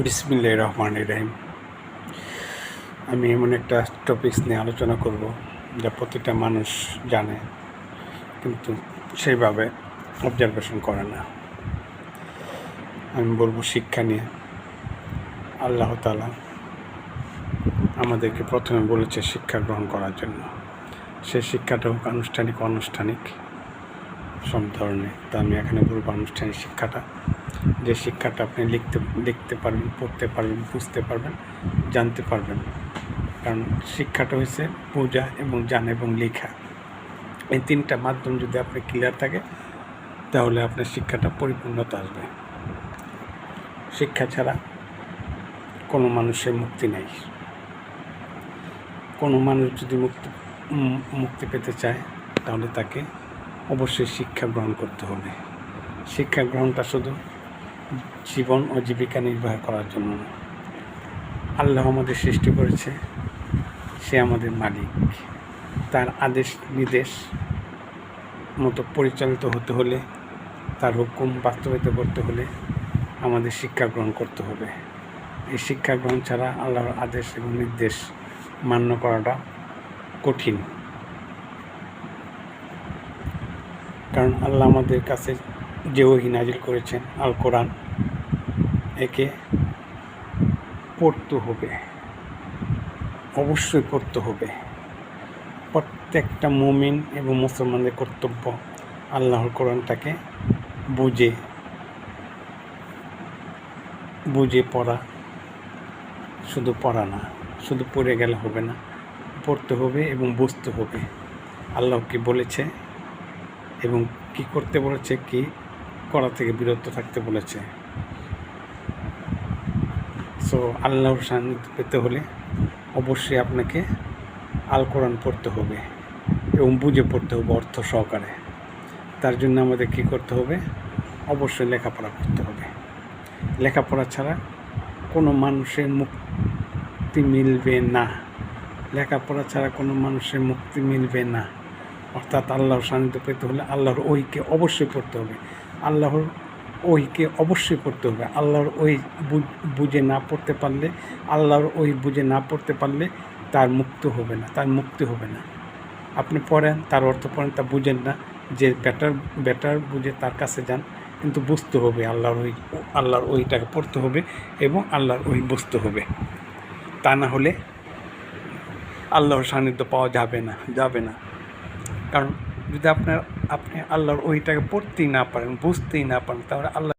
বিসমিল্লাহির রহমানির রহিম। আমি এমন একটা টপিকস নিয়ে আলোচনা করব যা প্রতিটা মানুষ জানে, কিন্তু সেইভাবে অবজারভেশন করে না। আমি বলবো শিক্ষা নিয়ে। আল্লাহ তাআলা আমাদেরকে প্রথমে বলেছে শিক্ষা গ্রহণ করার জন্য। সেই শিক্ষাটা হোক অনানুষ্ঠানিক সব ধরনের। তা আমি এখানে বলবো আনুষ্ঠানিক শিক্ষাটা, যে শিক্ষাটা আপনি লিখতে পারবেন, পড়তে পারবেন, বুঝতে পারবেন, জানতে পারবেন। কারণ শিক্ষাটা হয়েছে বোঝা এবং জানা এবং লেখা। এই তিনটা মাধ্যম যদি আপনি ক্লিয়ার থাকে, তাহলে আপনার শিক্ষাটা পরিপূর্ণতা আসবে। শিক্ষা ছাড়া কোনো মানুষের মুক্তি নেই। কোনো মানুষ যদি মুক্তি পেতে চায়, তাহলে তাকে অবশ্যই শিক্ষা গ্রহণ করতে হবে। শিক্ষা গ্রহণটা শুধু জীবন ও জীবিকা নির্বাহ করার জন্য না। আল্লাহ আমাদের সৃষ্টি করেছে, সে আমাদের মালিক। তার আদেশ নির্দেশ মতো পরিচালিত হতে হলে, তার হুকুম বাস্তবায়িত করতে হলে আমাদের শিক্ষা গ্রহণ করতে হবে। এই শিক্ষা গ্রহণ ছাড়া আল্লাহর আদেশ এবং নির্দেশ মান্য করাটা কঠিন। কারণ আল্লাহ আমাদের কাছে যে ওহী নাজিল করেছেন আল কোরআন, একে পড়তে হবে, অবশ্যই পড়তে হবে। প্রত্যেকটা মুমিন এবং মুসলমানদের কর্তব্য আল্লাহর কোরআনটাকে বুঝে পড়া। শুধু পড়া না, শুধু পড়ে গেলে হবে না, পড়তে হবে এবং বুঝতে হবে আল্লাহ কি বলেছে এবং কি করতে বলেছে, কি করা থেকে বিরত থাকতে বলেছে। সো আল্লাহর সান্নিধ্য পেতে হলে অবশ্যই আপনাকে আল কোরআন পড়তে হবে এবং বুঝে পড়তে হবে অর্থ সহকারে। তার জন্য আমাদের কী করতে হবে? অবশ্যই লেখাপড়া করতে হবে। লেখাপড়া ছাড়া কোনো মানুষের মুক্তি মিলবে না। লেখাপড়া ছাড়া কোনো মানুষের মুক্তি মিলবে না। অর্থাৎ আল্লাহর সান্নিধ্য পেতে হলে আল্লাহর ওহীকে অবশ্যই পড়তে হবে। আল্লাহর ওহীকে অবশ্যই পড়তে হবে। আল্লাহর ওহী বুঝে না পড়তে পারলে, আল্লাহর ওহী বুঝে না পড়তে পারলে তার মুক্তি হবে না। আপনি পড়েন, তার অর্থ পড়েন, তা বুঝেন না, যে বেটার বুঝে তার কাছে যান, কিন্তু বুঝতে হবে আল্লাহর ওহীটাকে পড়তে হবে এবং আল্লাহর ওহী বুঝতে হবে। তা না হলে আল্লাহর সান্নিধ্য পাওয়া যাবে না। কারণ যদি আপনি আল্লাহর ওহীটাকে পড়তেই না পারেন, বুঝতেই না পারেন, তাহলে আল্লাহ